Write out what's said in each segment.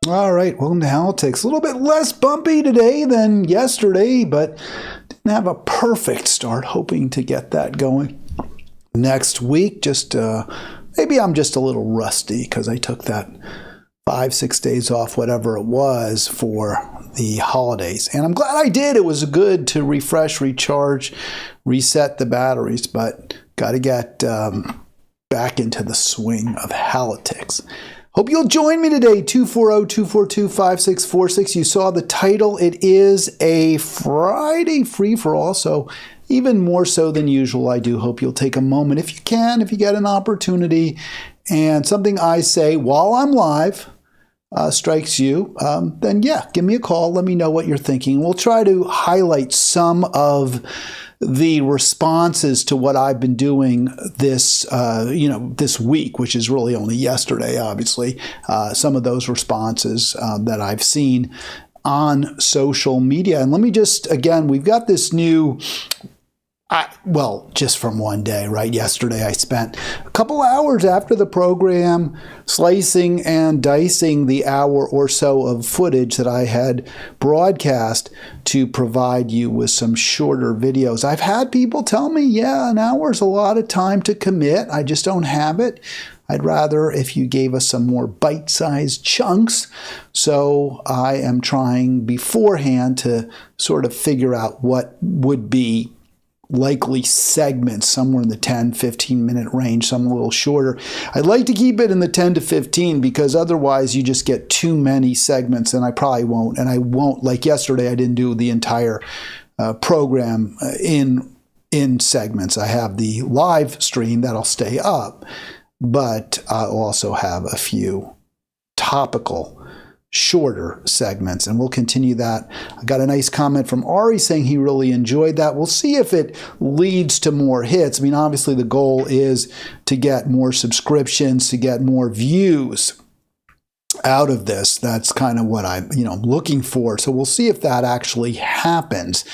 All right, welcome to Halitics. A little bit less bumpy today than yesterday, but didn't have a perfect start. Hoping to get that going next week. Maybe I'm just a little rusty because I took that 5-6 days off, whatever it was, for the holidays. And I'm glad I did. It was good to refresh, recharge, reset the batteries, but got to get back into the swing of Halitics. Hope you'll join me today, 240-242-5646. You saw the title. It is a Friday free-for-all, so even more so than usual, I do hope you'll take a moment, if you can, if you get an opportunity, and something I say while I'm live strikes you, then yeah, give me a call. Let me know what you're thinking. We'll try to highlight some of the responses to what I've been doing this week, which is really only yesterday, obviously. Some of those responses that I've seen on social media. And let me just, again, we've got this new, just from one day, right? Yesterday, I spent a couple hours after the program slicing and dicing the hour or so of footage that I had broadcast to provide you with some shorter videos. I've had people tell me, yeah, an hour is a lot of time to commit. I just don't have it. I'd rather if you gave us some more bite-sized chunks. So I am trying beforehand to sort of figure out what would be likely segments, somewhere in the 10-15 minute range, some a little shorter. I'd like to keep it in the 10 to 15 because otherwise you just get too many segments, and I probably won't. And I won't, like yesterday, I didn't do the entire program in segments. I have the live stream that'll stay up, but I'll also have a few topical shorter segments, and we'll continue that. I got a nice comment from Ari saying he really enjoyed that. We'll see if it leads to more hits. I mean, obviously the goal is to get more subscriptions, to get more views out of this. That's kind of what I'm looking for. So we'll see if that actually happens.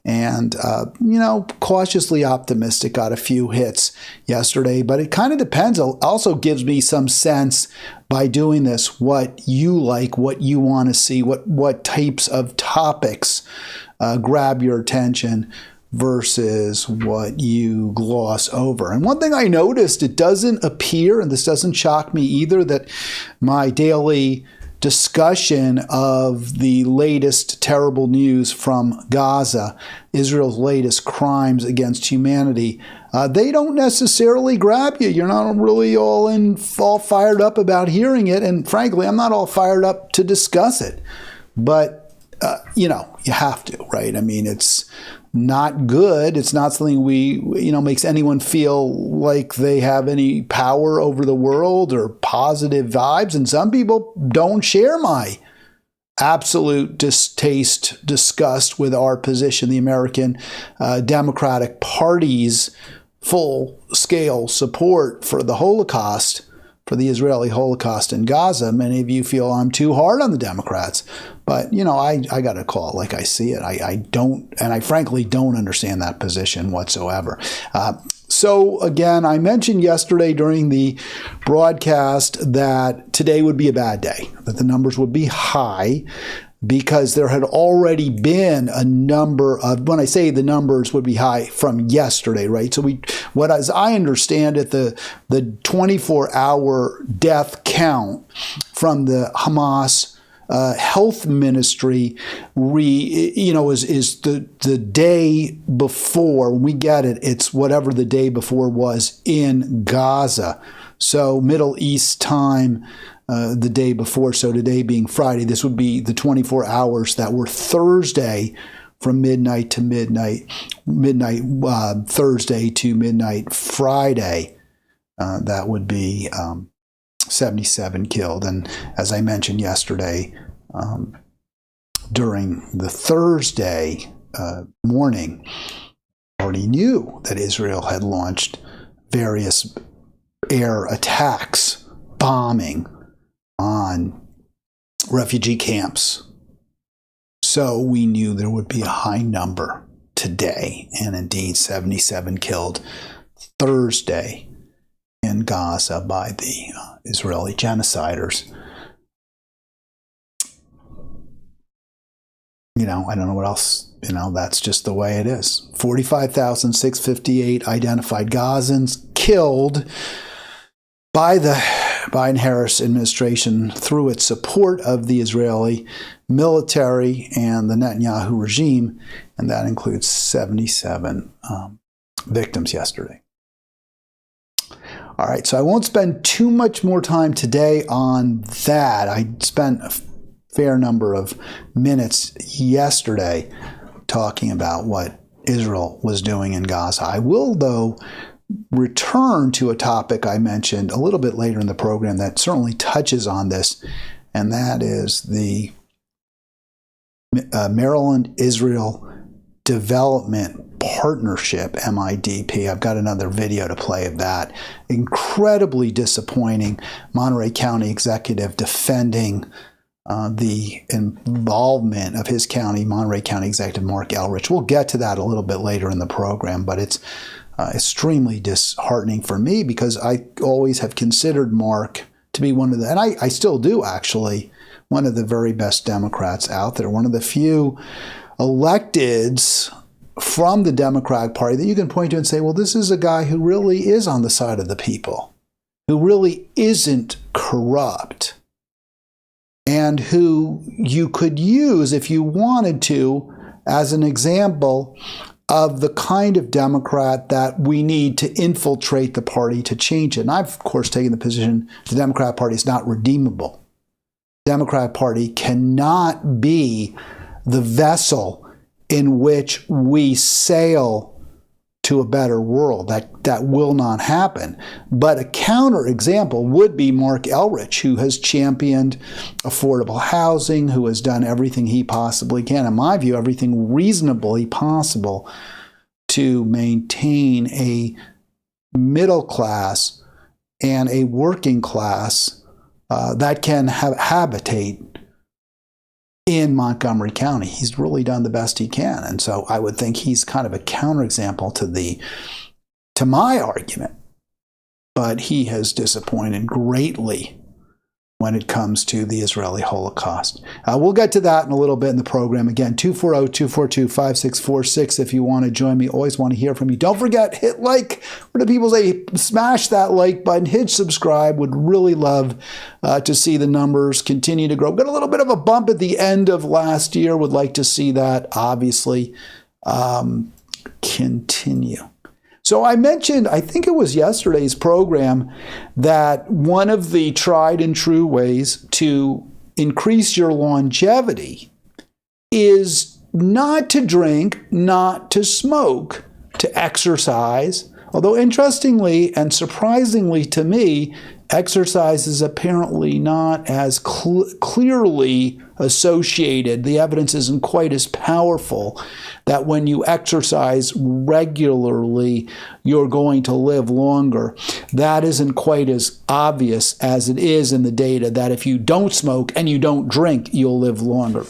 And, cautiously optimistic, got a few hits yesterday, but it kind of depends. It also gives me some sense by doing this, what you like, what you want to see, what types of topics grab your attention versus what you gloss over. And one thing I noticed, it doesn't appear, and this doesn't shock me either, that my daily discussion of the latest terrible news from Gaza, Israel's latest crimes against humanity, they don't necessarily grab you. You're not really all fired up about hearing it. And frankly, I'm not all fired up to discuss it. But, you have to, right? I mean, it's not good. It's not something makes anyone feel like they have any power over the world or positive vibes. And some people don't share my absolute distaste, disgust with our position, the American Democratic Party's full-scale support for the Holocaust, for the Israeli Holocaust in Gaza. Many of you feel I'm too hard on the Democrats. But, I got to call it like I see it. I don't, and I frankly don't understand that position whatsoever. So, again, I mentioned yesterday during the broadcast that today would be a bad day, that the numbers would be high, because there had already been a number of, when I say the numbers would be high from yesterday, right? So as I understand it, the 24-hour death count from the Hamas health ministry is the day before. When we get it, it's whatever the day before was in Gaza. So Middle East time, the day before, so today being Friday, this would be the 24 hours that were Thursday from midnight to midnight Thursday to midnight Friday. That would be 77 killed. And as I mentioned yesterday, during the Thursday morning, I already knew that Israel had launched various air attacks, bombing on refugee camps. So we knew there would be a high number today, and indeed 77 killed Thursday in Gaza by the Israeli genociders. I don't know what else. That's just the way it is. 45,658 identified Gazans killed by the Biden-Harris administration through its support of the Israeli military and the Netanyahu regime, and that includes 77 victims yesterday. All right, so I won't spend too much more time today on that. I spent a fair number of minutes yesterday talking about what Israel was doing in Gaza. I will, though, return to a topic I mentioned a little bit later in the program that certainly touches on this, and that is the Maryland-Israel Development Partnership, MIDP. I've got another video to play of that. Incredibly disappointing. Monterey County executive defending the involvement of his county, Monterey County Executive Mark Elrich. We'll get to that a little bit later in the program, but it's extremely disheartening for me because I always have considered Mark to be one of the, and I still do actually, one of the very best Democrats out there, one of the few electeds from the Democratic Party that you can point to and say, well, this is a guy who really is on the side of the people, who really isn't corrupt, and who you could use if you wanted to as an example of the kind of Democrat that we need to infiltrate the party to change it. And I've, of course, taken the position the Democratic Party is not redeemable. The Democratic Party cannot be the vessel in which we sail to a better world. That will not happen. But a counter example would be Mark Elrich, who has championed affordable housing, who has done everything he possibly can, in my view, everything reasonably possible to maintain a middle class and a working class that can habitate in Montgomery County. He's really done the best he can. And so I would think he's kind of a counterexample to my argument. But he has disappointed greatly when it comes to the Israeli Holocaust. We'll get to that in a little bit in the program. Again, 240-242-5646 if you want to join me. Always want to hear from you. Don't forget, hit like. What do people say? Smash that like button. Hit subscribe. Would really love to see the numbers continue to grow. Got a little bit of a bump at the end of last year. Would like to see that, obviously, continue. So I mentioned, I think it was yesterday's program, that one of the tried and true ways to increase your longevity is not to drink, not to smoke, to exercise. Although interestingly and surprisingly to me, exercise is apparently not as clearly associated. The evidence isn't quite as powerful that when you exercise regularly, you're going to live longer. That isn't quite as obvious as it is in the data that if you don't smoke and you don't drink, you'll live longer.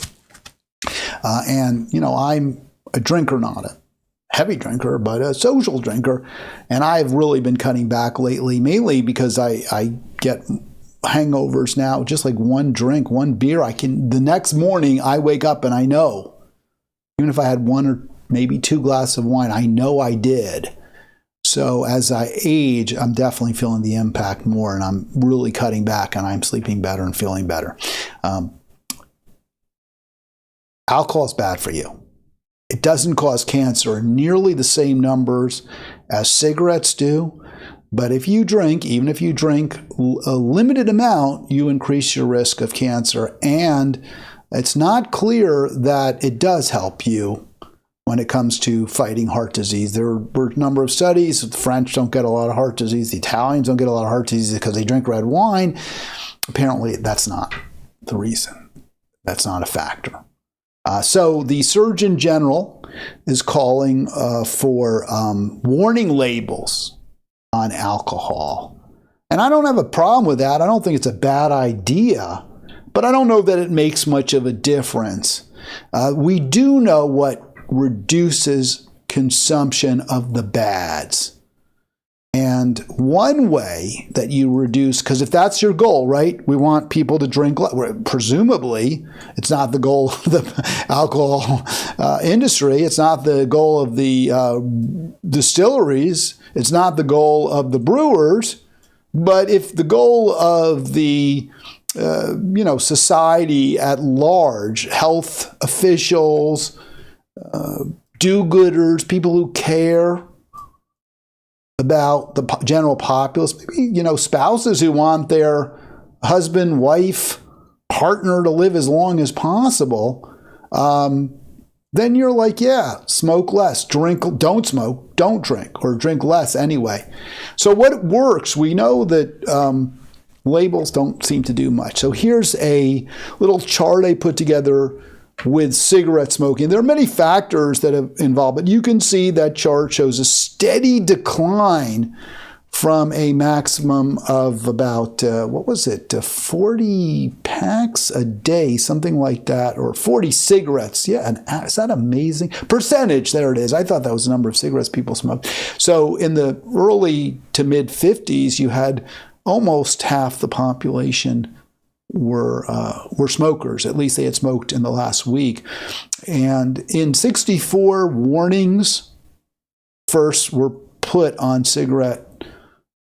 I'm a drinker, not a heavy drinker, but a social drinker. And I've really been cutting back lately, mainly because I get hangovers now. Just like one drink, one beer, the next morning I wake up and I know, even if I had one or maybe two glasses of wine, I know I did. So as I age, I'm definitely feeling the impact more, and I'm really cutting back, and I'm sleeping better and feeling better. Alcohol is bad for you. It doesn't cause cancer in nearly the same numbers as cigarettes do. But if you drink, even if you drink a limited amount, you increase your risk of cancer. And it's not clear that it does help you when it comes to fighting heart disease. There were a number of studies. The French don't get a lot of heart disease. The Italians don't get a lot of heart disease because they drink red wine. Apparently, that's not the reason. That's not a factor. So the Surgeon General is calling for warning labels on alcohol. And I don't have a problem with that. I don't think it's a bad idea, but I don't know that it makes much of a difference. We do know what reduces consumption of the bads. And one way that you reduce, because if that's your goal, right, we want people to drink less. Presumably, it's not the goal of the alcohol industry. It's not the goal of the distilleries. It's not the goal of the brewers. But if the goal of the society at large, health officials, do-gooders, people who care about the general populace, maybe, spouses who want their husband, wife, partner to live as long as possible, then you're like, yeah, smoke less, don't smoke, don't drink, or drink less anyway. So what works, we know that labels don't seem to do much. So here's a little chart I put together with cigarette smoking. There are many factors that have involved, but you can see that chart shows a steady decline from a maximum of about, 40 packs a day, something like that, or 40 cigarettes. Yeah, is that amazing? Percentage, there it is. I thought that was the number of cigarettes people smoked. So in the early to mid 50s, you had almost half the population were smokers. At least they had smoked in the last week. And in 64, warnings first were put on cigarette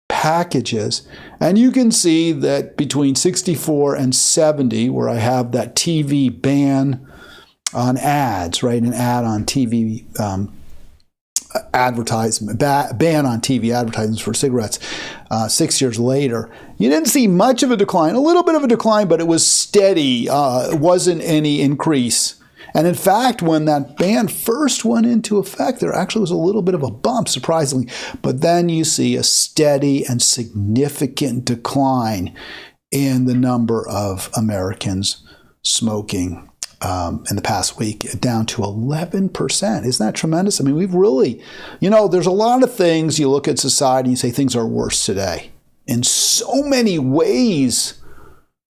packages. And you can see that between 64 and 70, where I have that TV ban on ads, right? An ad on TV advertisement, ban on TV advertisements for cigarettes 6 years later. You didn't see much of a decline, a little bit of a decline, but it was steady. It wasn't any increase. And in fact, when that ban first went into effect, there actually was a little bit of a bump, surprisingly. But then you see a steady and significant decline in the number of Americans smoking in the past week, down to 11%. Isn't that tremendous? I mean, we've really, there's a lot of things you look at society and you say things are worse today in so many ways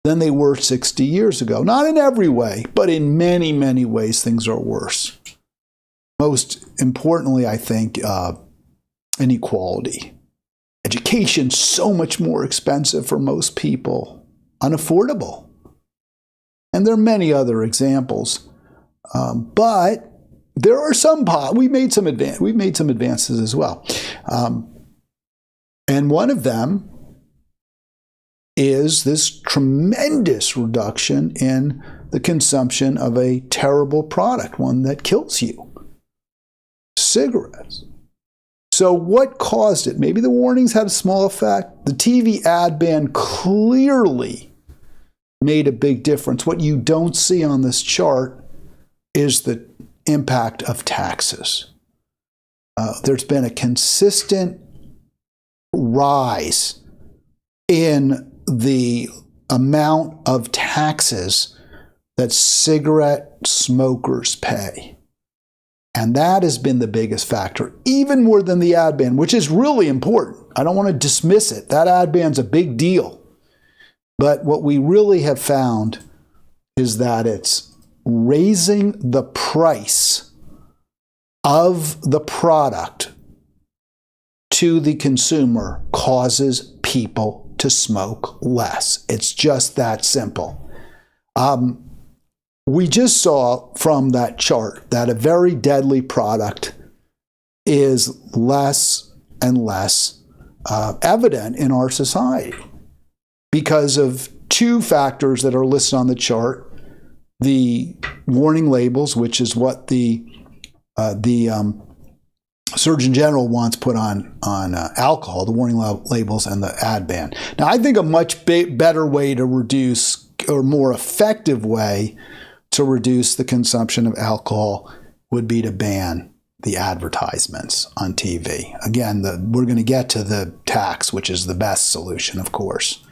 than they were 60 years ago. Not in every way, but in many, many ways things are worse. Most importantly, I think, inequality. Education so much more expensive for most people, unaffordable. And there are many other examples, but there are some. We've made some advances as well, and one of them is this tremendous reduction in the consumption of a terrible product, one that kills you: cigarettes. So what caused it? Maybe the warnings had a small effect. The TV ad ban clearly made a big difference. What you don't see on this chart is the impact of taxes. There's been a consistent rise in the amount of taxes that cigarette smokers pay. And that has been the biggest factor, even more than the ad ban, which is really important. I don't want to dismiss it. That ad ban's a big deal. But what we really have found is that it's raising the price of the product to the consumer causes people to smoke less. It's just that simple. We just saw from that chart that a very deadly product is less and less evident in our society because of two factors that are listed on the chart: the warning labels, which is what the Surgeon General wants put on alcohol, the warning labels, and the ad ban. Now, I think a much better way to reduce, or more effective way to reduce the consumption of alcohol would be to ban the advertisements on TV. Again, we're going to get to the tax, which is the best solution, of course.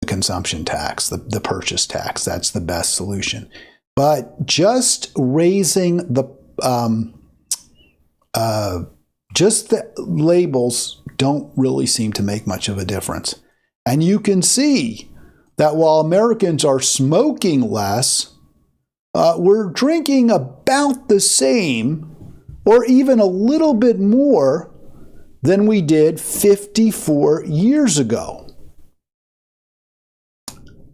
The consumption tax, the purchase tax, that's the best solution. But just raising just the labels don't really seem to make much of a difference. And you can see that while Americans are smoking less, we're drinking about the same or even a little bit more than we did 54 years ago.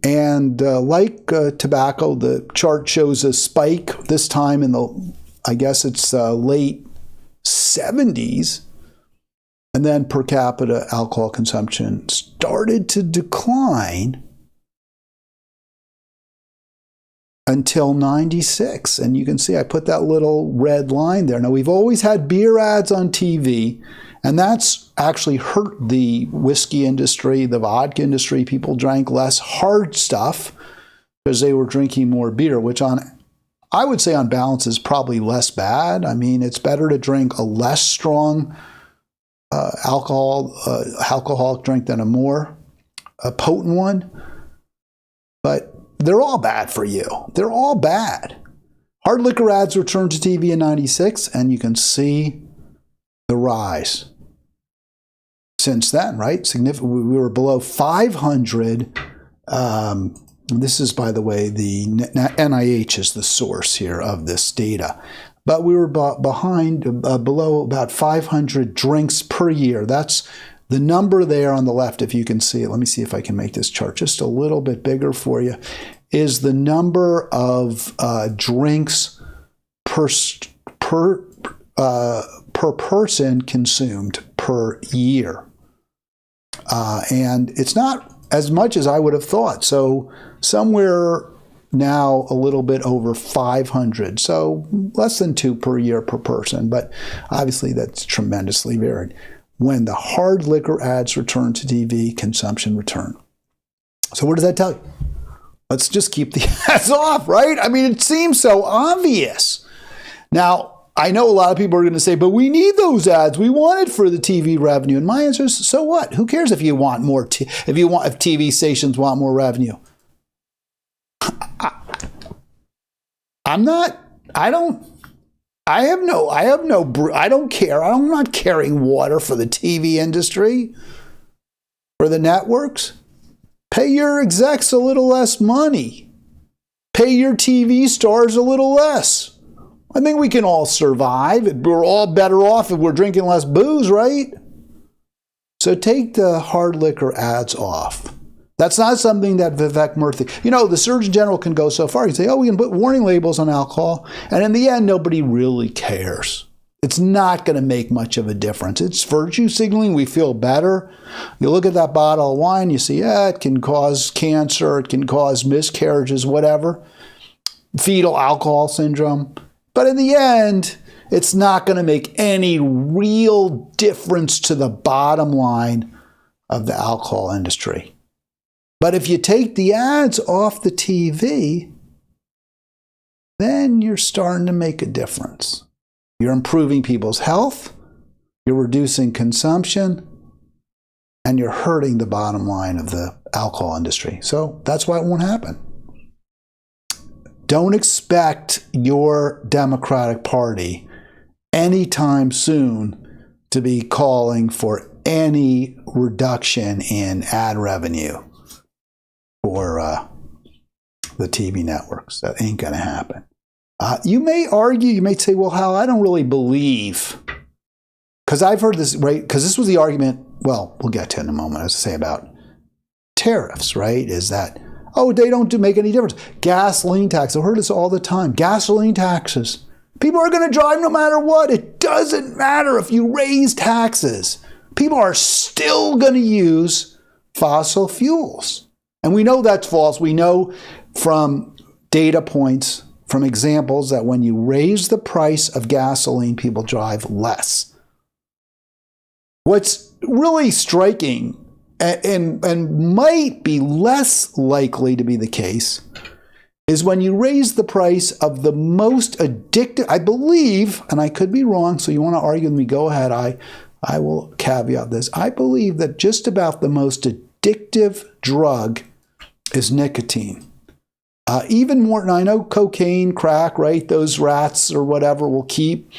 And like tobacco, the chart shows a spike this time in the, I guess it's late 70s. And then per capita alcohol consumption started to decline until 96. And you can see I put that little red line there. Now, we've always had beer ads on TV, and that's actually hurt the whiskey industry, the vodka industry. People drank less hard stuff because they were drinking more beer, which I would say on balance is probably less bad. I mean, it's better to drink a less strong alcoholic drink than a more potent one. But they're all bad for you. They're all bad. Hard liquor ads returned to TV in 96, and you can see the rise since then, right? Significant. We were below 500. This is, by the way, the NIH is the source here of this data. But we were below about 500 drinks per year. That's the number there on the left, if you can see it. Let me see if I can make this chart just a little bit bigger for you. Is the number of drinks per person consumed per year. And it's not as much as I would have thought. So somewhere now a little bit over 500. So less than 2 per year per person. But obviously that's tremendously varied. When the hard liquor ads return to TV, consumption returned. So what does that tell you? Let's just keep the ads off, right? I mean, it seems so obvious. Now, I know a lot of people are going to say, but we need those ads. We want it for the TV revenue. And my answer is, so what? Who cares if you want more? If TV stations want more revenue? I don't care. I'm not carrying water for the TV industry, for the networks. Pay your execs a little less money. Pay your TV stars a little less. I think we can all survive. We're all better off if we're drinking less booze, right? So take the hard liquor ads off. That's not something that Vivek Murthy... the Surgeon General can go so far. He can say, we can put warning labels on alcohol. And in the end, nobody really cares. It's not going to make much of a difference. It's virtue signaling. We feel better. You look at that bottle of wine, you see, it can cause cancer. It can cause miscarriages, whatever. Fetal alcohol syndrome. But in the end, it's not going to make any real difference to the bottom line of the alcohol industry. But if you take the ads off the TV, then you're starting to make a difference. You're improving people's health, you're reducing consumption, and you're hurting the bottom line of the alcohol industry. So that's why it won't happen. Don't expect your Democratic Party anytime soon to be calling for any reduction in ad revenue for the TV networks. That ain't going to happen. You may argue, you may say, well, Hal, I don't really believe, because I've heard this, right? Because this was the argument, well, we'll get to it in a moment, as I say, about tariffs, right? Is that, they don't make any difference. Gasoline tax, I've heard this all the time. Gasoline taxes. People are going to drive no matter what. It doesn't matter if you raise taxes. People are still going to use fossil fuels. And we know that's false. We know from data points, from examples, that when you raise the price of gasoline, people drive less. What's really striking, and might be less likely to be the case, is when you raise the price of the most addictive, I believe, and I could be wrong, so you want to argue with me, go ahead, I will caveat this. I believe that just about the most addictive drug is nicotine. Even more, and I know cocaine, crack, right? Those rats or whatever will keep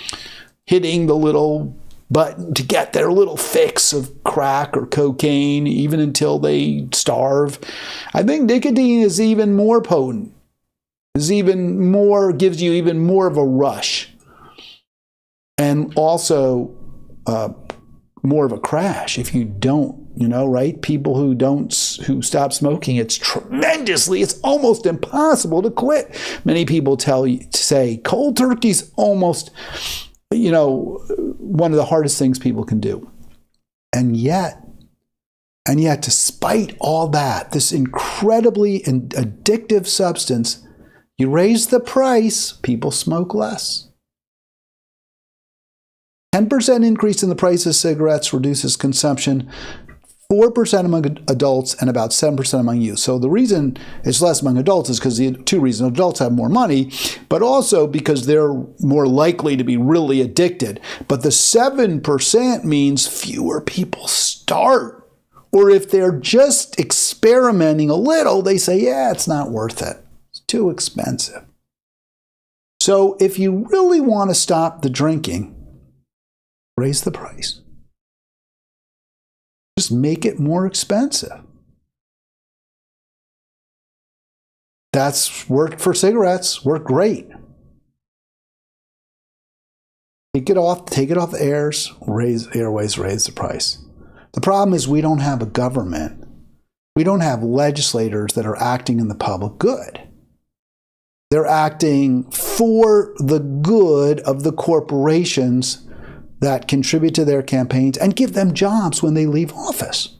hitting the little button to get their little fix of crack or cocaine, even until they starve. I think nicotine is even more potent. Gives you even more of a rush. And also more of a crash if you don't, right? People who stop smoking, it's almost impossible to quit. Many people say cold turkey's almost, one of the hardest things people can do. And yet, despite all that, this incredibly addictive substance, you raise the price, people smoke less. 10% increase in the price of cigarettes reduces consumption, 4% among adults and about 7% among youth. So the reason it's less among adults is because the two reasons. Adults have more money, but also because they're more likely to be really addicted. But the 7% means fewer people start. Or if they're just experimenting a little, they say, yeah, it's not worth it. It's too expensive. So if you really want to stop the drinking, raise the price. Just make it more expensive. That's worked for cigarettes, worked great. Take it off the airways, raise the price. The problem is we don't have a government. We don't have legislators that are acting in the public good. They're acting for the good of the corporations that contribute to their campaigns and give them jobs when they leave office.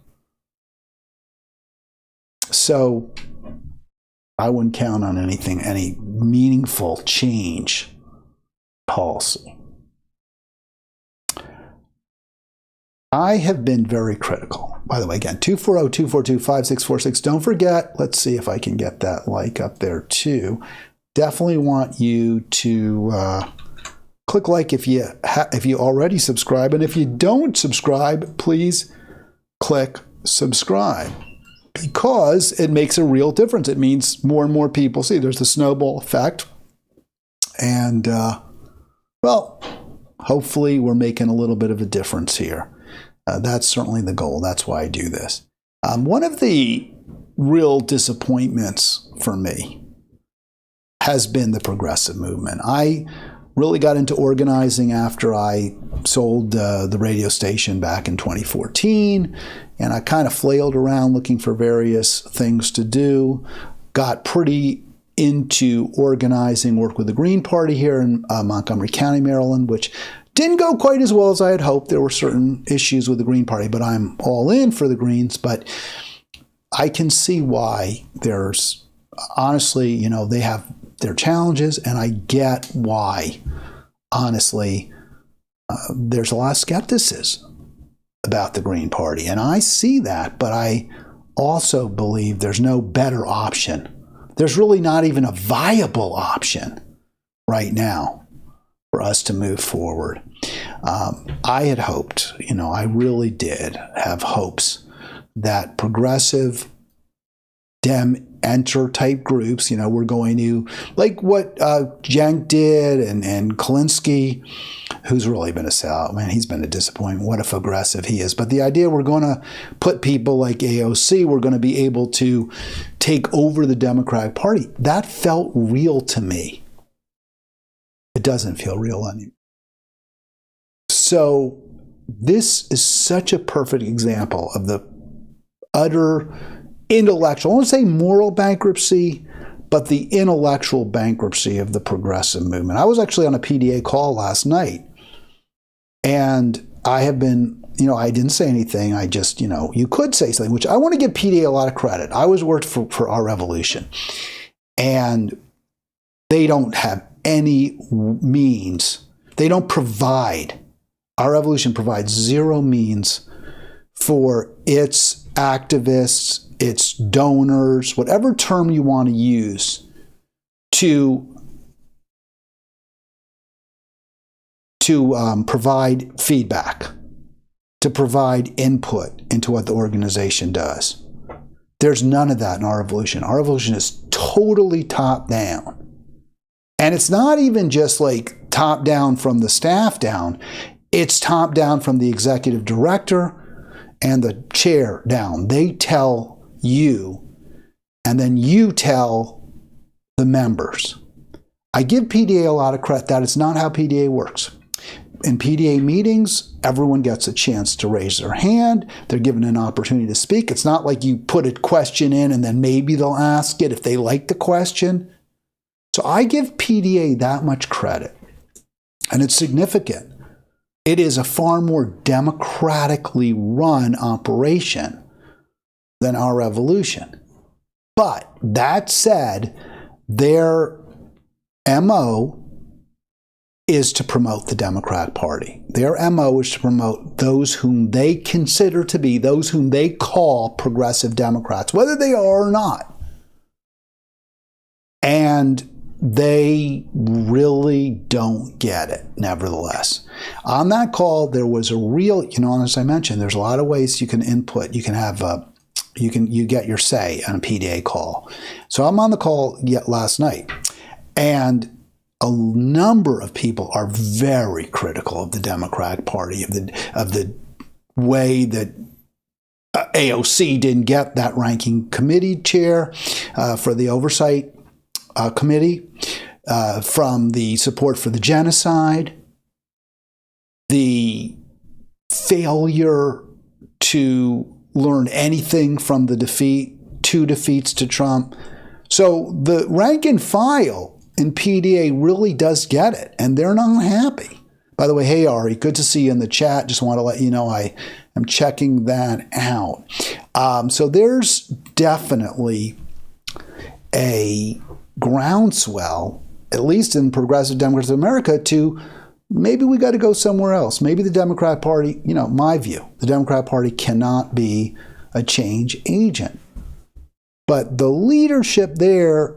So I wouldn't count on any meaningful change policy. I have been very critical. By the way, again, 240-242-5646. Don't forget, let's see if I can get that like up there too. Definitely want you to click like if you already subscribe. And if you don't subscribe, please click subscribe, because it makes a real difference. It means more and more people see. There's the snowball effect. And, hopefully we're making a little bit of a difference here. That's certainly the goal. That's why I do this. One of the real disappointments for me has been the progressive movement. I really got into organizing after I sold the radio station back in 2014, and I kind of flailed around looking for various things to do. Got pretty into organizing work with the Green Party here in Montgomery County, Maryland, which didn't go quite as well as I had hoped. There were certain issues with the Green Party, but I'm all in for the Greens. But I can see why there's, honestly, they have their challenges, and I get why, honestly, there's a lot of skepticism about the Green Party. And I see that, but I also believe there's no better option. There's really not even a viable option right now for us to move forward. I had hoped, I really did have hopes that progressive Dem enter type groups, we're going to, like what Cenk did and Kalinsky, who's really been a sellout. Man, he's been a disappointment. What a progressive he is. But the idea we're going to put people like AOC, we're going to be able to take over the Democratic Party. That felt real to me. It doesn't feel real anymore. So this is such a perfect example of the utter intellectual, I won't say moral bankruptcy, but the intellectual bankruptcy of the progressive movement. I was actually on a PDA call last night, and I have been, I didn't say anything. I just, you could say something, which I want to give PDA a lot of credit. I was worked for Our Revolution, and they don't have any means. They don't provide. Our Revolution provides zero means for its activists, its donors, whatever term you want to use, to provide feedback, to provide input into what the organization does. There's none of that in Our Revolution. Our Revolution is totally top down. And it's not even just like top down from the staff down. It's top down from the executive director and the chair down. They tell you, and then you tell the members. I give PDA a lot of credit. That is not how PDA works. in PDA meetings, everyone gets a chance to raise their hand. They're given an opportunity to speak. It's not like you put a question in and then maybe they'll ask it if they like the question. So I give PDA that much credit. And it's significant. It is a far more democratically run operation than our revolution. But that said, their MO is to promote the Democrat Party. Their MO is to promote those whom they consider to be, those whom they call progressive Democrats, whether they are or not. And they really don't get it, nevertheless. On that call, there was a real, as I mentioned, there's a lot of ways you can input. You can have you get your say on a PDA call. So I'm on the call last night, and a number of people are very critical of the Democratic Party, of the way that AOC didn't get that ranking committee chair for the oversight committee, from the support for the genocide, the failure to learn anything from the two defeats to Trump. So the rank and file in PDA really does get it, and they're not happy. By the way, hey, Ari, good to see you in the chat. Just want to let you know I am checking that out. So there's definitely a groundswell, at least in progressive Democrats of America, to maybe we got to go somewhere else. Maybe the Democrat Party, my view, the Democrat Party cannot be a change agent. But the leadership there,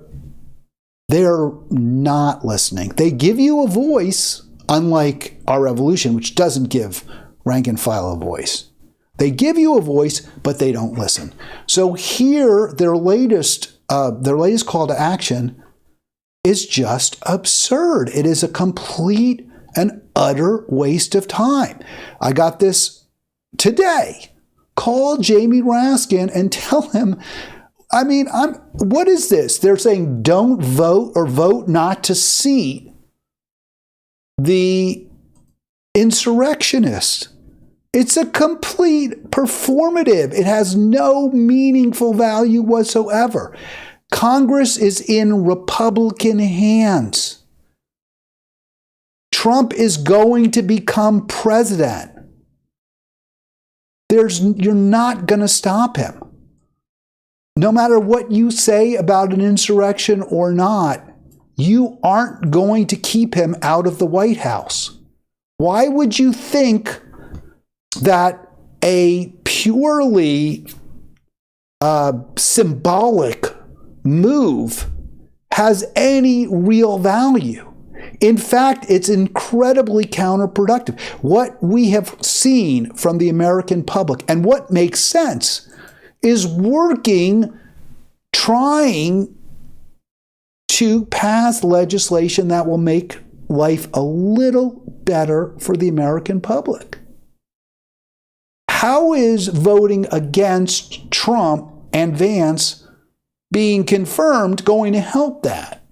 they're not listening. They give you a voice, unlike our revolution, which doesn't give rank and file a voice. They give you a voice, but they don't listen. So here, their latest call to action is just absurd. It is a complete and utter waste of time. I got this today. Call Jamie Raskin and tell him, what is this? They're saying don't vote or vote not to seat the insurrectionist. It's a complete performative. It has no meaningful value whatsoever. Congress is in Republican hands. Trump is going to become president. You're not going to stop him. No matter what you say about an insurrection or not, you aren't going to keep him out of the White House. Why would you think that a purely symbolic move has any real value? In fact, it's incredibly counterproductive. What we have seen from the American public, and what makes sense, is trying to pass legislation that will make life a little better for the American public. How is voting against Trump and Vance being confirmed going to help that?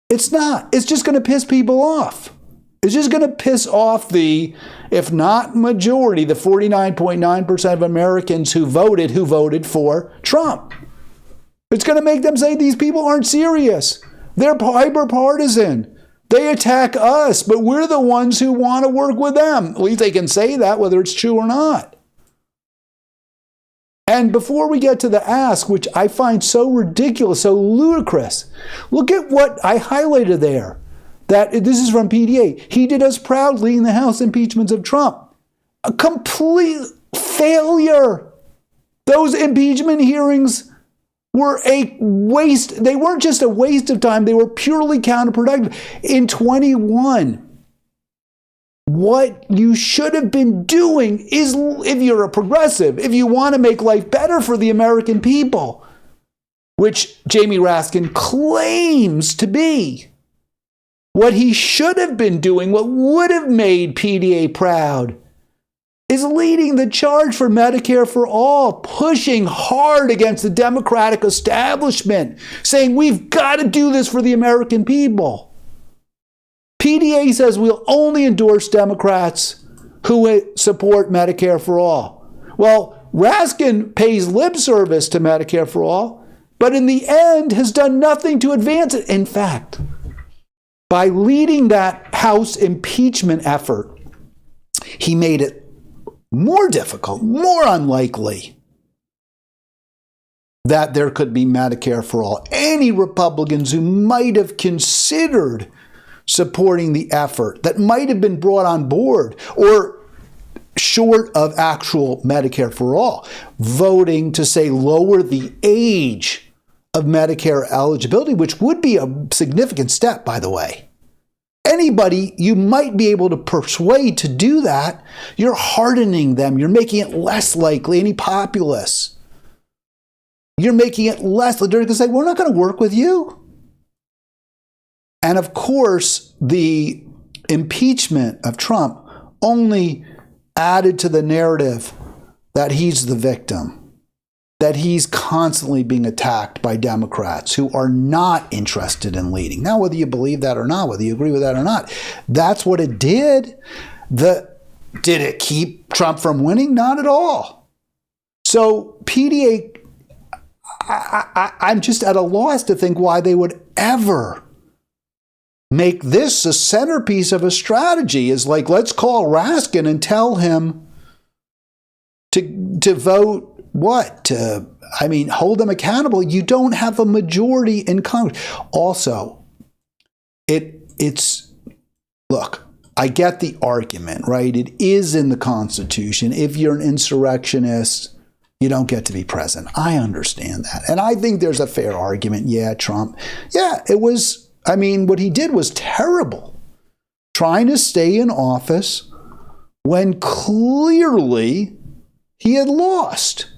It's not. It's just going to piss people off. It's just going to piss off the, if not majority, the 49.9% of Americans who voted for Trump. It's going to make them say these people aren't serious. They're hyper-partisan. They attack us, but we're the ones who want to work with them. At least they can say that, whether it's true or not. And before we get to the ask, which I find so ridiculous, so ludicrous, look at what I highlighted there. That this is from PDA. He did us proudly in the House impeachments of Trump. A complete failure. Those impeachment hearings were a waste. They weren't just a waste of time. They were purely counterproductive. In 21, what you should have been doing is, if you're a progressive, if you want to make life better for the American people, which Jamie Raskin claims to be, what he should have been doing, what would have made PDA proud, is leading the charge for Medicare for all, pushing hard against the Democratic establishment, saying we've got to do this for the American people. PDA says we'll only endorse Democrats who support Medicare for all. Well, Raskin pays lip service to Medicare for all, but in the end has done nothing to advance it. In fact, by leading that House impeachment effort, he made it more difficult, more unlikely that there could be Medicare for all. Any Republicans who might have considered supporting the effort, that might have been brought on board, or short of actual Medicare for all, voting to say lower the age of Medicare eligibility, which would be a significant step, by the way. Anybody you might be able to persuade to do that, you're hardening them. You're making it less likely. Any populists, you're making it less. They're going to say, we're not going to work with you. And of course, the impeachment of Trump only added to the narrative that he's the victim, that he's constantly being attacked by Democrats who are not interested in leading. Now, whether you believe that or not, whether you agree with that or not, that's what it did. Did it keep Trump from winning? Not at all. So PDA, I'm just at a loss to think why they would ever make this a centerpiece of a strategy. Is like, let's call Raskin and tell him to vote what? Hold him accountable. You don't have a majority in Congress. Also, look, I get the argument, right? It is in the Constitution. If you're an insurrectionist, you don't get to be president. I understand that. And I think there's a fair argument. Yeah, Trump. Yeah, it was. What he did was terrible. Trying to stay in office when clearly he had lost.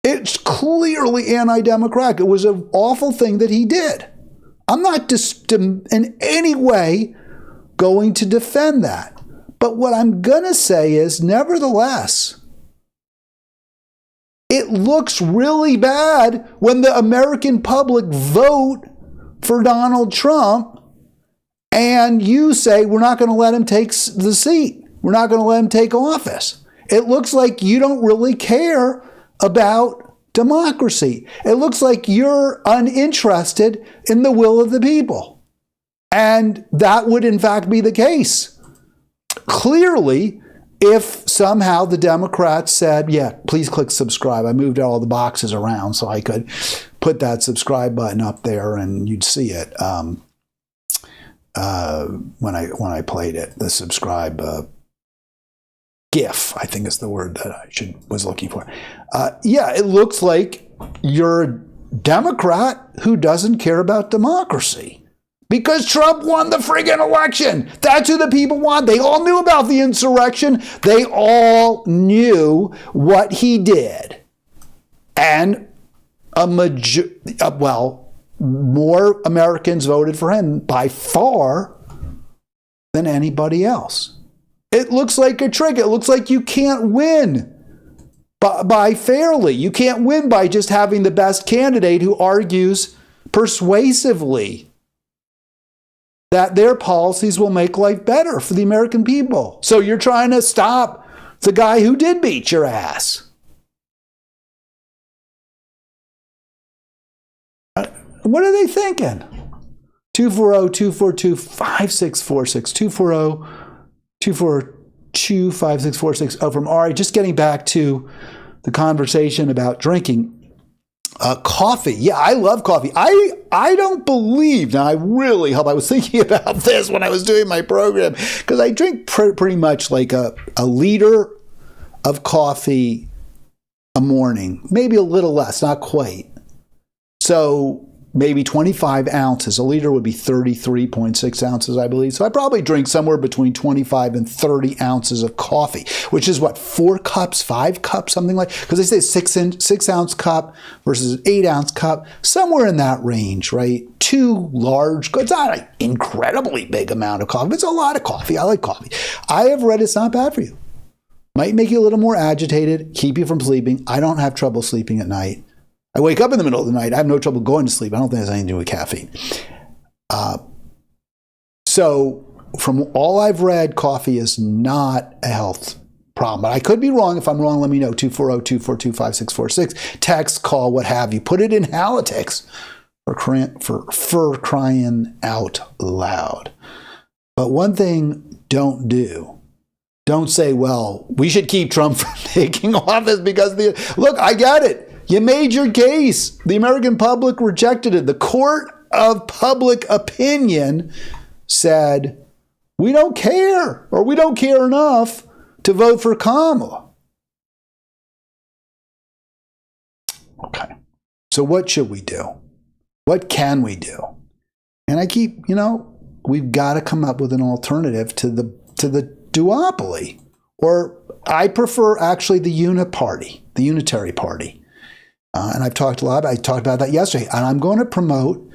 It's clearly anti-democratic. It was an awful thing that he did. I'm not in any way going to defend that. But what I'm going to say is, nevertheless, it looks really bad when the American public vote for Donald Trump and you say, we're not going to let him take the seat. We're not going to let him take office. It looks like you don't really care about democracy. It looks like you're uninterested in the will of the people. And that would in fact be the case. Clearly, if somehow the Democrats said, yeah, please click subscribe. I moved all the boxes around so I could put that subscribe button up there and you'd see it when I played it. The subscribe GIF, I think is the word that I was looking for. It looks like you're a Democrat who doesn't care about democracy. Because Trump won the friggin' election. That's who the people want. They all knew about the insurrection. They all knew what he did. And more Americans voted for him by far than anybody else. It looks like a trick. It looks like you can't win by fairly. You can't win by just having the best candidate who argues persuasively that their policies will make life better for the American people. So you're trying to stop the guy who did beat your ass. What are they thinking? 240-242-5646. 240-242-5646. Oh, from Ari. Just getting back to the conversation about drinking. Coffee. Yeah, I love coffee. I don't believe, now I really hope, I was thinking about this when I was doing my program, because I drink pretty much like a liter of coffee a morning, maybe a little less, not quite. So maybe 25 ounces. A liter would be 33.6 ounces, I believe. So I probably drink somewhere between 25 and 30 ounces of coffee, which is what, 4 cups, 5 cups, something like, because they say 6 ounce cup versus an 8 ounce cup, somewhere in that range, right? 2 large, it's not an incredibly big amount of coffee, but it's a lot of coffee. I like coffee. I have read it's not bad for you. Might make you a little more agitated, keep you from sleeping. I don't have trouble sleeping at night. I wake up in the middle of the night. I have no trouble going to sleep. I don't think it has anything to do with caffeine. So from all I've read, coffee is not a health problem. But I could be wrong. If I'm wrong, let me know. 240-242-5646. Text, call, what have you. Put it in Halitics for crying out loud. But one thing don't do. Don't say, well, we should keep Trump from taking office because look, I get it. You made your case. The American public rejected it. The court of public opinion said, we don't care, or we don't care enough to vote for Kamala. Okay. So what should we do? What can we do? And I keep, we've got to come up with an alternative to the duopoly, or I prefer actually the unitary party. And I've talked I talked about that yesterday, and I'm going to promote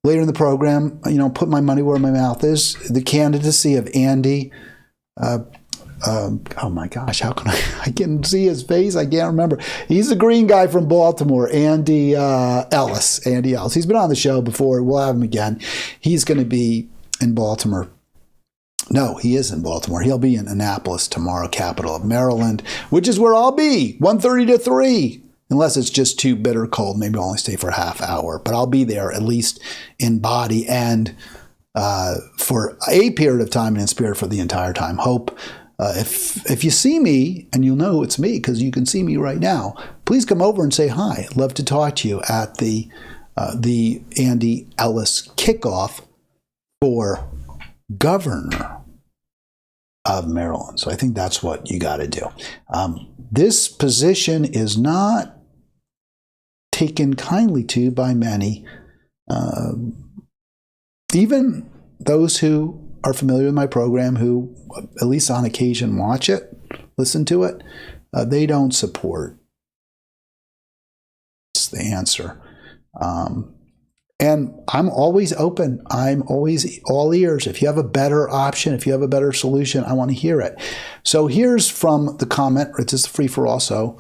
later in the program, put my money where my mouth is, the candidacy of Andy. Oh my gosh, how can I can see his face? I can't remember. He's the green guy from Baltimore, Andy Ellis. Andy Ellis. He's been on the show before. We'll have him again. He's going to be in Baltimore. No, he is in Baltimore. He'll be in Annapolis tomorrow, capital of Maryland, which is where I'll be, 1:30 to 3. Unless it's just too bitter cold, maybe I'll only stay for a half hour. But I'll be there at least in body and for a period of time and in spirit for the entire time. Hope if you see me, and you'll know it's me because you can see me right now, please come over and say hi. I'd love to talk to you at the Andy Ellis kickoff for governor of Maryland. So I think that's what you got to do. This position is not taken kindly to by many, even those who are familiar with my program, who at least on occasion watch it, listen to it. They don't support. That's the answer. And I'm always open. I'm always all ears. If you have a better option, if you have a better solution, I want to hear it. So here's from the comment. It's just free for all, so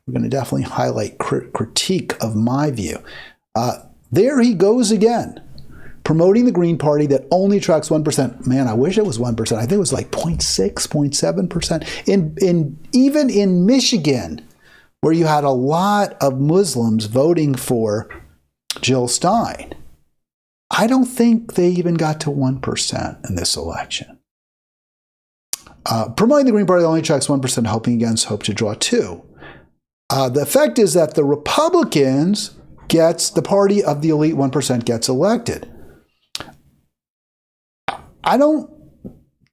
we're going to definitely highlight critique of my view. There he goes again, promoting the Green Party that only attracts 1%. Man, I wish it was 1%. I think it was like 0.6, 0.7%. Even in Michigan, where you had a lot of Muslims voting for Jill Stein, I don't think they even got to 1% in this election. Promoting the Green Party that only attracts 1%, hoping against hope to draw 2. The effect is that the Republicans the party of the elite 1% gets elected. I don't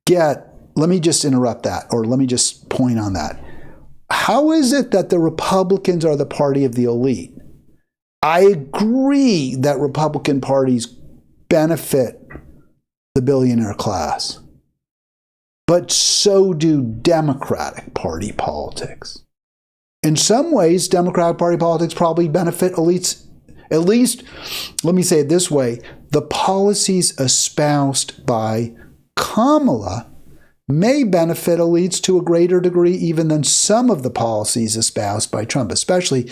get, let me just interrupt that, or let me just point on that. How is it that the Republicans are the party of the elite? I agree that Republican parties benefit the billionaire class, but so do Democratic Party politics. In some ways, Democratic Party politics probably benefit elites. At least, let me say it this way, the policies espoused by Kamala may benefit elites to a greater degree even than some of the policies espoused by Trump, especially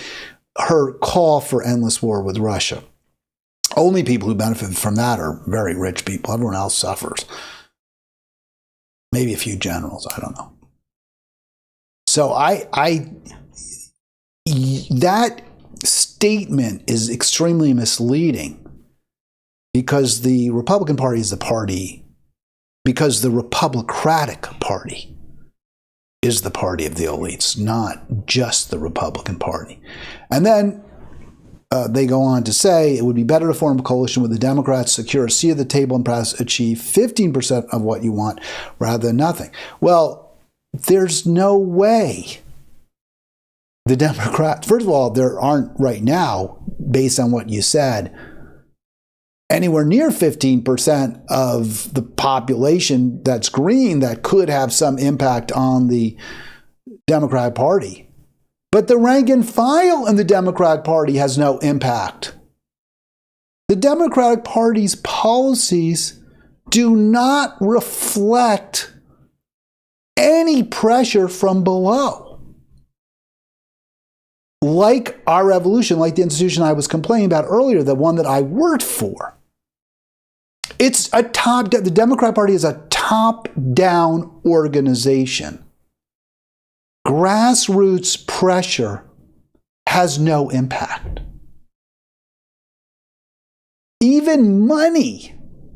her call for endless war with Russia. Only people who benefit from that are very rich people. Everyone else suffers. Maybe a few generals, I don't know. So that statement is extremely misleading because the Republican Party is the party, because the Republicratic Party is the party of the elites, not just the Republican Party. And then they go on to say it would be better to form a coalition with the Democrats, secure a seat at the table, and perhaps achieve 15% of what you want rather than nothing. Well, there's no way the Democrats, first of all, there aren't right now, based on what you said, anywhere near 15% of the population that's green that could have some impact on the Democratic Party. But the rank and file in the Democratic Party has no impact. The Democratic Party's policies do not reflect any pressure from below. Like our revolution, like the institution I was complaining about earlier, the one that I worked for. The Democrat Party is a top top-down organization. Grassroots pressure has no impact. Even money,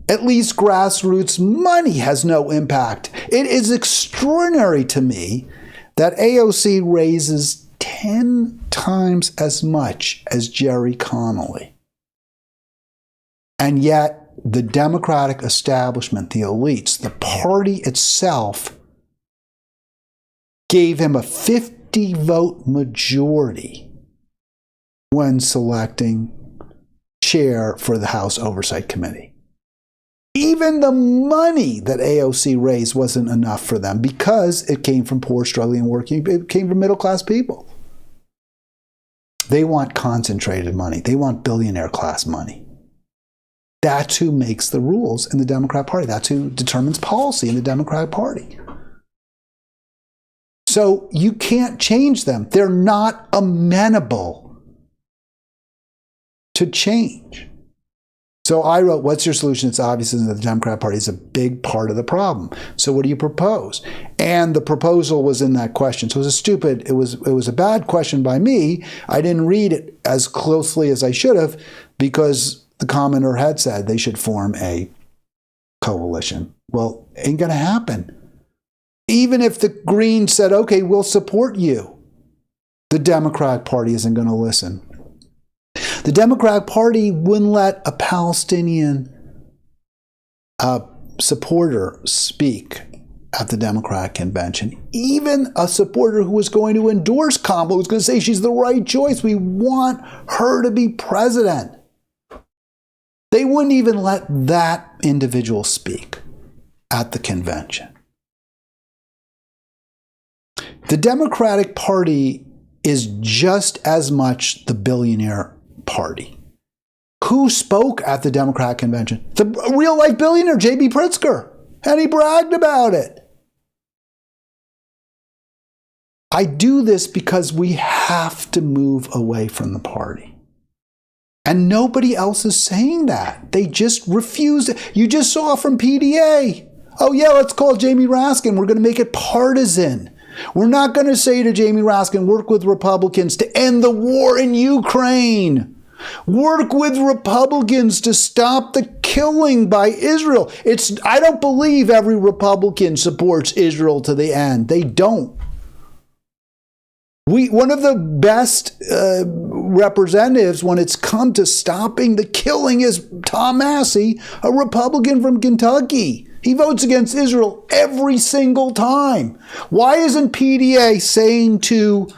at least grassroots money, has no impact. It is extraordinary to me that AOC raises 10 times as much as Jerry Connolly. And yet, the Democratic establishment, the elites, the party itself, gave him a 50-vote majority when selecting chair for the House Oversight Committee. Even the money that AOC raised wasn't enough for them because it came from poor, struggling, working, it came from middle-class people. They want concentrated money. They want billionaire-class money. That's who makes the rules in the Democrat Party. That's who determines policy in the Democratic Party. So you can't change them. They're not amenable to change. So I wrote, what's your solution? It's obvious that the Democrat Party is a big part of the problem. So what do you propose? And the proposal was in that question. So it was a bad question by me. I didn't read it as closely as I should have because the commenter had said they should form a coalition. Well, ain't going to happen. Even if the Greens said, okay, we'll support you, the Democratic Party isn't going to listen. The Democratic Party wouldn't let a Palestinian supporter speak at the Democratic convention. Even a supporter who was going to endorse Kamala, who was going to say she's the right choice. We want her to be president. They wouldn't even let that individual speak at the convention. The Democratic Party is just as much the billionaire party. Who spoke at the Democratic convention? The real-life billionaire, J.B. Pritzker, and he bragged about it. I do this because we have to move away from the party. And nobody else is saying that. They just refuse. You just saw from PDA. Oh yeah, let's call Jamie Raskin. We're going to make it partisan. We're not going to say to Jamie Raskin, work with Republicans to end the war in Ukraine. Work with Republicans to stop the killing by Israel. I don't believe every Republican supports Israel to the end. They don't. One of the best representatives when it's come to stopping the killing is Tom Massey, a Republican from Kentucky. He votes against Israel every single time. Why isn't PDA saying to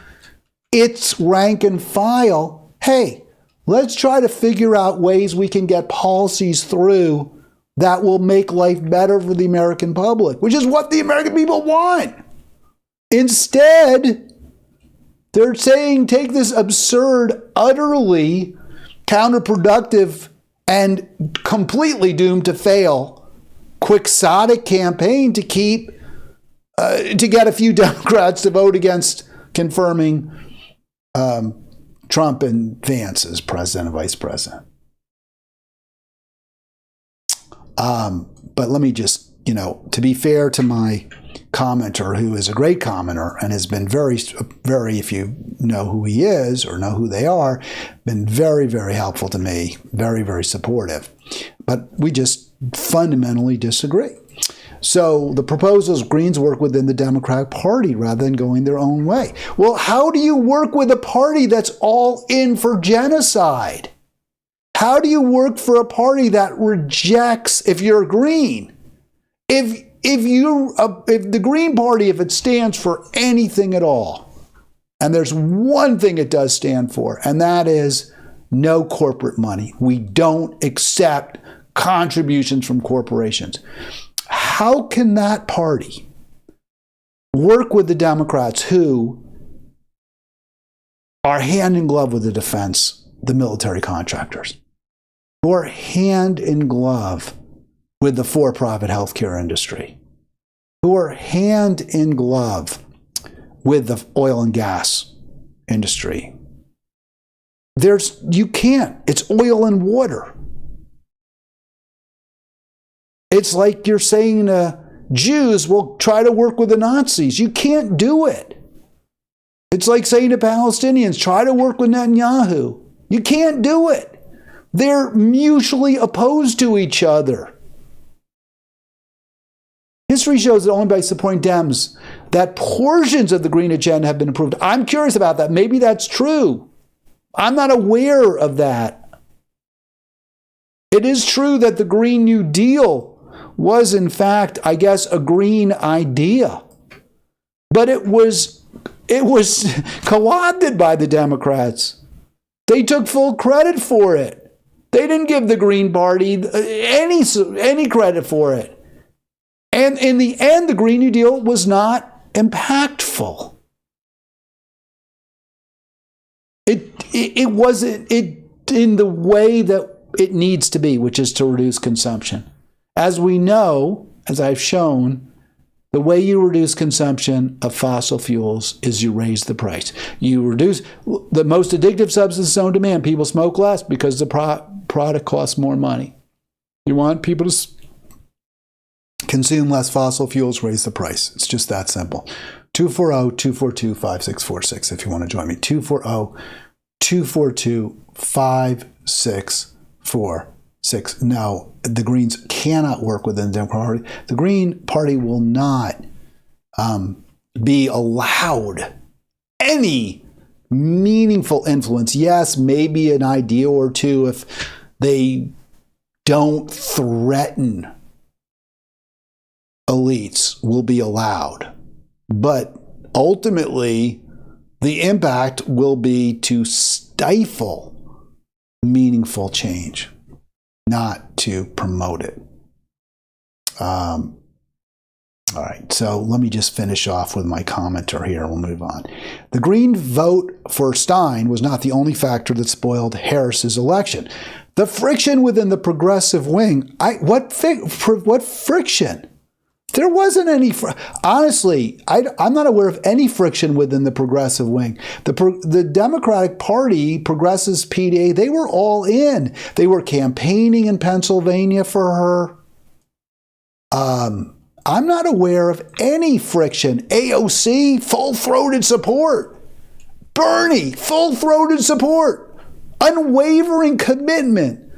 its rank and file, hey, let's try to figure out ways we can get policies through that will make life better for the American public, which is what the American people want. Instead, they're saying take this absurd, utterly counterproductive, and completely doomed to fail quixotic campaign to get a few Democrats to vote against confirming Trump and Vance as president and vice president. But let me just, to be fair to my commenter, who is a great commenter and has been very, very, if you know who he is or know who they are, been very, very helpful to me, very, very supportive. But we just fundamentally disagree. So the proposal is Greens work within the Democratic Party rather than going their own way. Well, how do you work with a party that's all in for genocide? How do you work for a party that rejects, if you're Green, if the Green Party, if it stands for anything at all, and there's one thing it does stand for, and that is no corporate money. We don't accept contributions from corporations. How can that party work with the Democrats who are hand in glove with the defense, the military contractors, who are hand in glove with the for-profit healthcare industry, who are hand in glove with the oil and gas industry? You can't. It's oil and water. It's like you're saying to Jews will try to work with the Nazis. You can't do it. It's like saying to Palestinians, try to work with Netanyahu. You can't do it. They're mutually opposed to each other. History shows that only by supporting Dems that portions of the Green Agenda have been approved. I'm curious about that. Maybe that's true. I'm not aware of that. It is true that the Green New Deal was, in fact, I guess, a green idea. But it was co-opted by the Democrats. They took full credit for it. They didn't give the Green Party any credit for it. And in the end, the Green New Deal was not impactful. It wasn't in the way that it needs to be, which is to reduce consumption. As we know, as I've shown, the way you reduce consumption of fossil fuels is you raise the price. You reduce the most addictive substance on demand. People smoke less because the product costs more money. You want people to consume less fossil fuels, raise the price. It's just that simple. 240-242-5646 if you want to join me. 240-242-5646. No, the Greens cannot work within the Democratic Party. The Green Party will not be allowed any meaningful influence. Yes, maybe an idea or two if they don't threaten elites will be allowed. But ultimately, the impact will be to stifle meaningful change, not to promote it. All right, so let me just finish off with my commenter here. We'll move on. The Green vote for Stein was not the only factor that spoiled Harris's election. The friction within the progressive wing. What friction? There wasn't any. Honestly, I'm not aware of any friction within the progressive wing. The Democratic Party, Progressives PDA, they were all in. They were campaigning in Pennsylvania for her. I'm not aware of any friction. AOC, full-throated support. Bernie, full-throated support. Unwavering commitment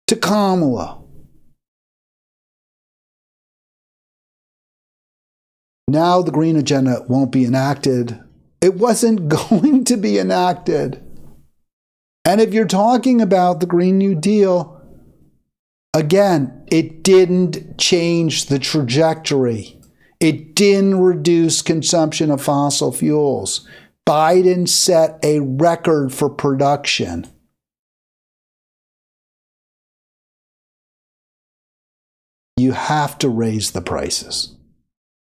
to Kamala. Now the Green Agenda won't be enacted. It wasn't going to be enacted. And if you're talking about the Green New Deal, again, it didn't change the trajectory. It didn't reduce consumption of fossil fuels. Biden set a record for production. You have to raise the prices.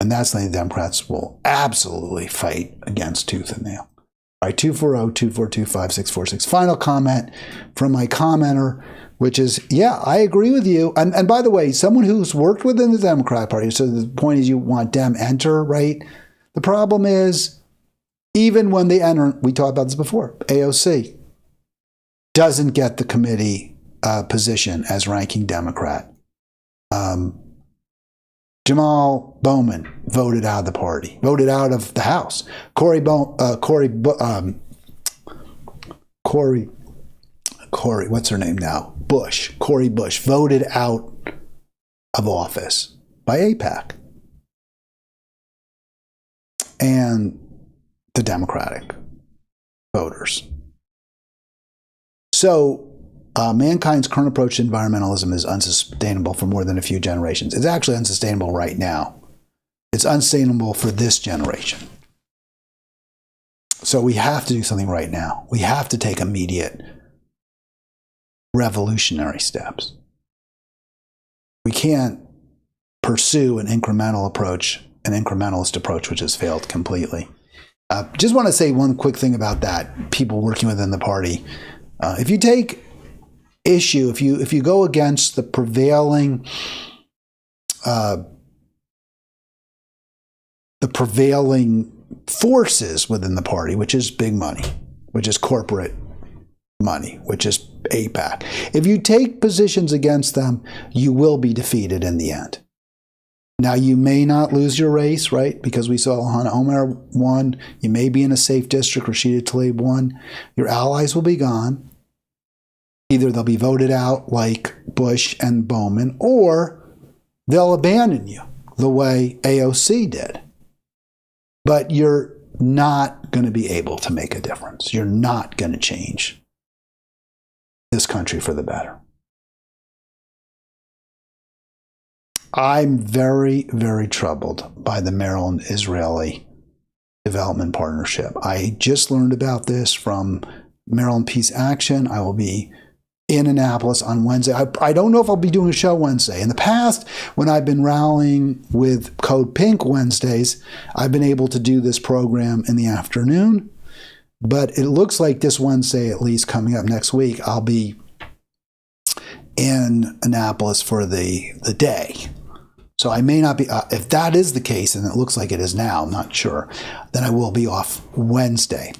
And that's something the Democrats will absolutely fight against tooth and nail. All right, 240-242-5646. Final comment from my commenter, which is, yeah, I agree with you. And by the way, someone who's worked within the Democratic Party, so the point is you want Dem enter, right? The problem is, even when they enter, we talked about this before, AOC doesn't get the committee position as ranking Democrat. Jamal Bowman voted out of the party, voted out of the House. Cory, what's her name now? Cory Bush voted out of office by AIPAC and the Democratic voters. So mankind's current approach to environmentalism is unsustainable for more than a few generations. It's actually unsustainable right now. It's unsustainable for this generation. So we have to do something right now. We have to take immediate revolutionary steps. We can't pursue an incremental approach, an incrementalist approach, which has failed completely. Just want to say one quick thing about that, people working within the party. If you take issue, if you go against the prevailing forces within the party, which is big money, which is corporate money, which is AIPAC. If you take positions against them, you will be defeated in the end. Now, you may not lose your race, right? Because we saw Ilhan Omar won. You may be in a safe district. Rashida Tlaib won. Your allies will be gone. Either they'll be voted out like Bush and Bowman, or they'll abandon you the way AOC did. But you're not going to be able to make a difference. You're not going to change this country for the better. I'm very, very troubled by the Maryland-Israeli Development Partnership. I just learned about this from Maryland Peace Action. I will be in Annapolis on Wednesday. I don't know if I'll be doing a show Wednesday. In the past, when I've been rallying with Code Pink Wednesdays, I've been able to do this program in the afternoon. But it looks like this Wednesday, at least coming up next week, I'll be in Annapolis for the day. So I may not be, if that is the case, and it looks like it is now, I'm not sure, then I will be off Wednesday.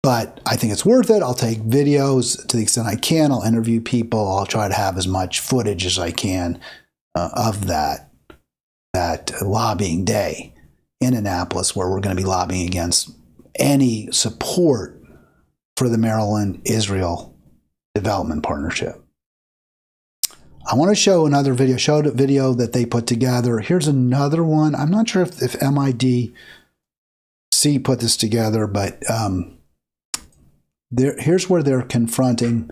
But I think it's worth it. I'll take videos to the extent I can. I'll interview people. I'll try to have as much footage as I can of that lobbying day in Annapolis, where we're going to be lobbying against any support for the Maryland-Israel Development Partnership. I want to show another video, a video that they put together. Here's another one. I'm not sure if MIDC put this together, but here's where they're confronting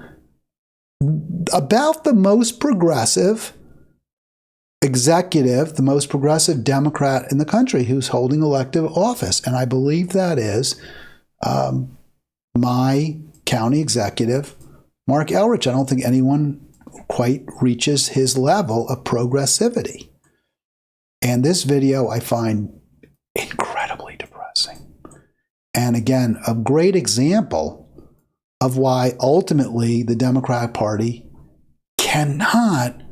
about the most progressive executive, the most progressive Democrat in the country who's holding elective office. And I believe that is my county executive, Mark Elrich. I don't think anyone quite reaches his level of progressivity. And this video I find incredibly depressing. And again, a great example of why ultimately the Democratic Party cannot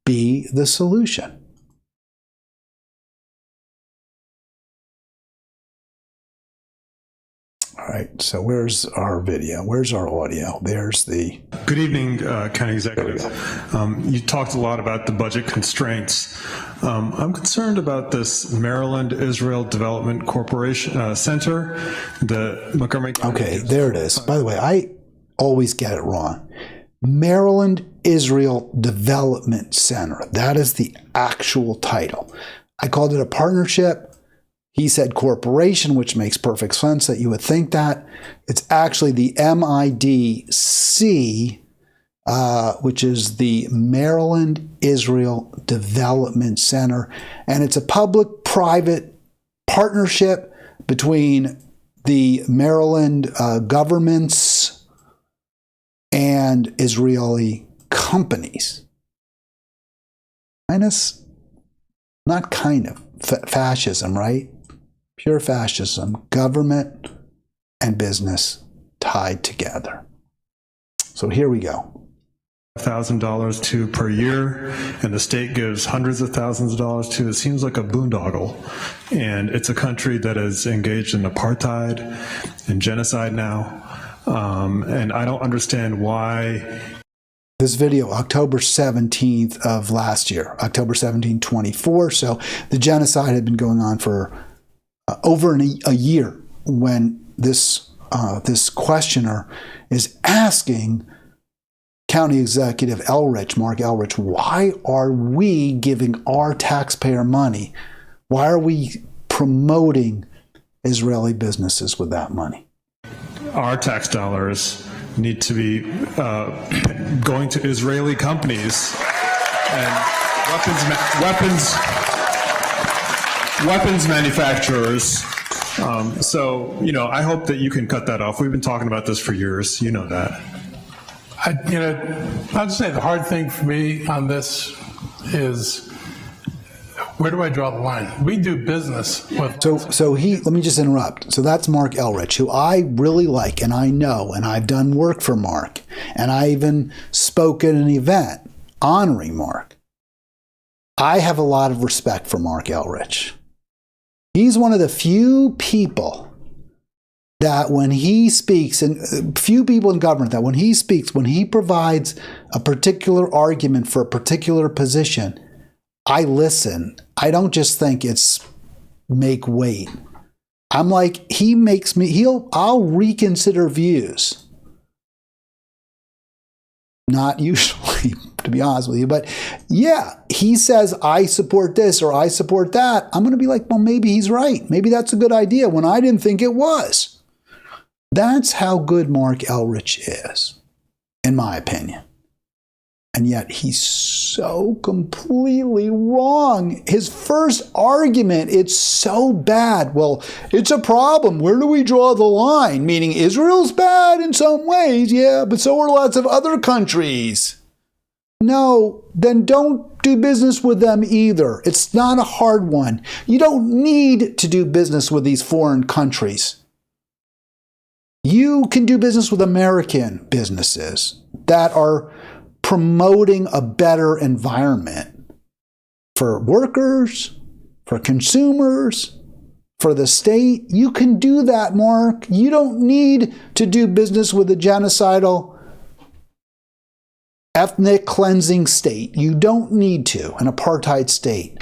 be the solution. All right, so where's our video? Where's our audio? There's the... Good evening, County Executive. You talked a lot about the budget constraints. I'm concerned about this Maryland Israel Development Corporation Center, the Montgomery County. Okay, there it is. By the way, I always get it wrong. Maryland Israel Development Center. That is the actual title. I called it a partnership. He said corporation, which makes perfect sense that you would think that. It's actually the MIDC, which is the Maryland Israel Development Center. And it's a public-private partnership between the Maryland governments and Israeli companies. Fascism, right? Pure fascism, government and business tied together. So here we go. $1,000 to per year, and the state gives hundreds of thousands of dollars to. It seems like a boondoggle, and it's a country that is engaged in apartheid and genocide now, and I don't understand why. This video, October 17th of last year, October 17, 24. So the genocide had been going on for over a year when this questioner is asking County Executive Mark Elrich, why are we giving our taxpayer money? Why are we promoting Israeli businesses with that money? Our tax dollars need to be going to Israeli companies and weapons manufacturers. So, I hope that you can cut that off. We've been talking about this for years. You know that. I'd say the hard thing for me on this is, where do I draw the line? We do business with... Let me just interrupt. So that's Mark Elrich, who I really like, and I know, and I've done work for Mark, and I even spoke at an event honoring Mark. I have a lot of respect for Mark Elrich. He's one of the few people that when he speaks, and few people in government that when he speaks, when he provides a particular argument for a particular position, I listen. I don't just think it's make weight. I'm like, I'll reconsider views. Not usually, to be honest with you, but yeah, he says, I support this or I support that. I'm going to be like, well, maybe he's right. Maybe that's a good idea when I didn't think it was. That's how good Mark Elrich is, in my opinion. And yet he's so completely wrong. His first argument, it's so bad. Well, it's a problem. Where do we draw the line? Meaning Israel's bad in some ways, yeah, but so are lots of other countries. No, then don't do business with them either. It's not a hard one. You don't need to do business with these foreign countries. You can do business with American businesses that are promoting a better environment for workers, for consumers, for the state. You can do that, Mark. You don't need to do business with a genocidal, ethnic cleansing state. You don't need to, an apartheid state.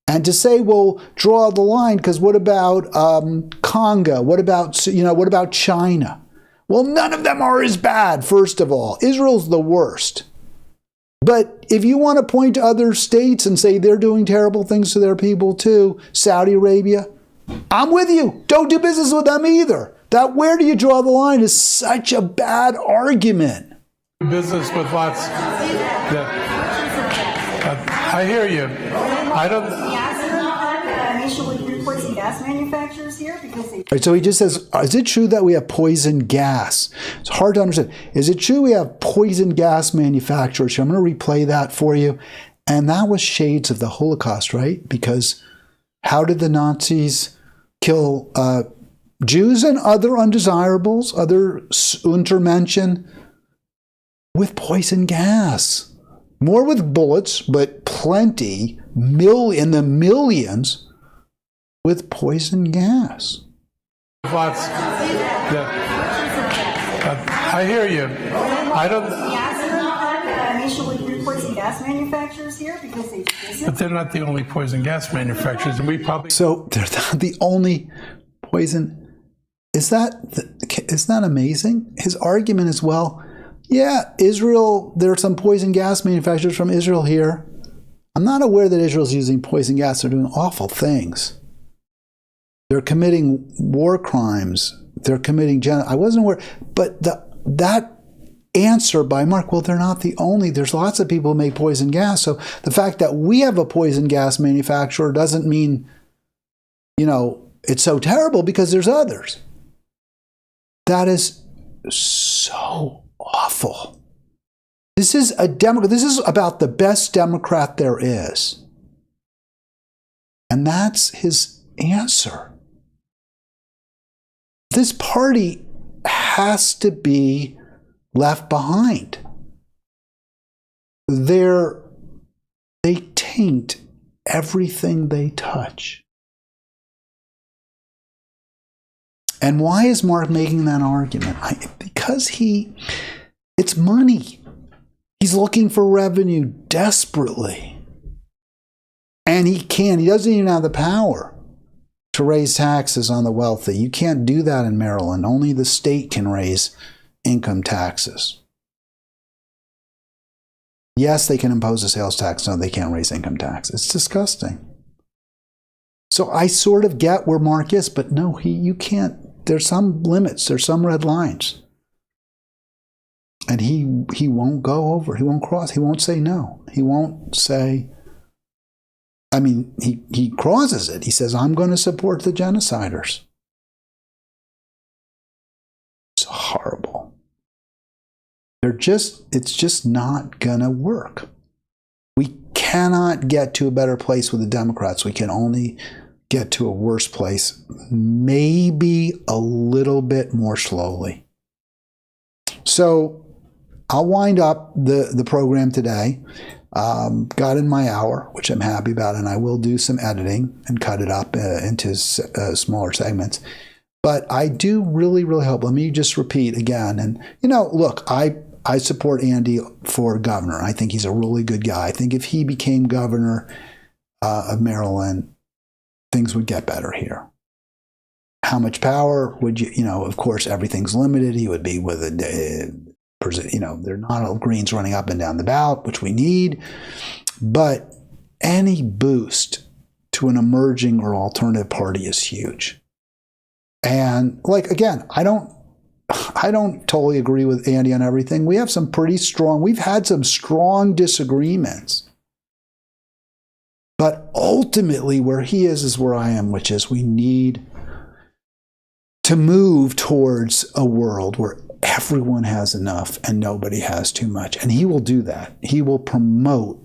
And to say, well, draw the line, because what about Congo? What about China? Well, none of them are as bad, first of all. Israel's the worst. But if you want to point to other states and say they're doing terrible things to their people too, Saudi Arabia, I'm with you. Don't do business with them either. That where do you draw the line is such a bad argument. Business with lots. I hear you. I don't. Poison gas manufacturers here because they. Right, so he just says, is it true that we have poison gas? It's hard to understand. Is it true we have poison gas manufacturers? I'm going to replay that for you. And that was shades of the Holocaust, right? Because how did the Nazis kill Jews and other undesirables, other Untermenschen, with poison gas? More with bullets, but plenty, in the millions, with poison gas. Lots. I hear you. I don't. Initially, poison gas manufacturers here because they. But they're not the only poison gas manufacturers, and we probably. So they're not the only poison. Isn't that amazing? His argument is, well, yeah, Israel. There are some poison gas manufacturers from Israel here. I'm not aware that Israel's using poison gas. They're doing awful things. They're committing war crimes. They're committing I wasn't aware. But that answer by Mark, well, they're not the only. There's lots of people who make poison gas. So the fact that we have a poison gas manufacturer doesn't mean, it's so terrible because there's others. That is so awful. This is This is about the best Democrat there is. And that's his answer. This party has to be left behind. They taint everything they touch. And why is Mark making that argument? Because it's money. He's looking for revenue desperately. And he doesn't even have the power to raise taxes on the wealthy. You can't do that in Maryland. Only the state can raise income taxes. Yes, they can impose a sales tax. No, they can't raise income tax. It's disgusting. So I sort of get where Mark is, but no, you can't. There's some limits. There's some red lines. And he won't go over. He won't cross. He won't say no. He won't say... he crosses it. He says, I'm going to support the genociders. It's horrible. It's just not going to work. We cannot get to a better place with the Democrats. We can only get to a worse place, maybe a little bit more slowly. So I'll wind up the program today. Got in my hour, which I'm happy about, and I will do some editing and cut it up into smaller segments. But I do really, really hope, let me just repeat again, and look, I support Andy for governor. I think he's a really good guy. I think if he became governor, of Maryland, things would get better here. How much power would you, of course, everything's limited. He would be with there are not Greens running up and down the ballot, which we need. But any boost to an emerging or alternative party is huge. And again, I don't totally agree with Andy on everything. We've had some strong disagreements. But ultimately, where he is where I am, which is we need to move towards a world where everyone has enough and nobody has too much. And he will do that. He will promote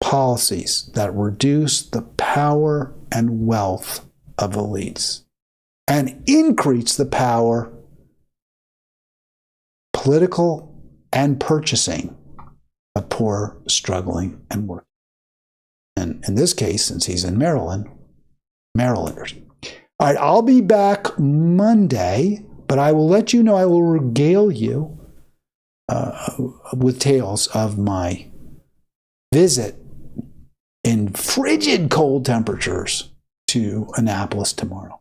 policies that reduce the power and wealth of elites and increase the power, political and purchasing, of poor, struggling, and working. And in this case, since he's in Maryland, Marylanders. All right, I'll be back Monday, but I will let you know, I will regale you with tales of my visit in frigid cold temperatures to Annapolis tomorrow.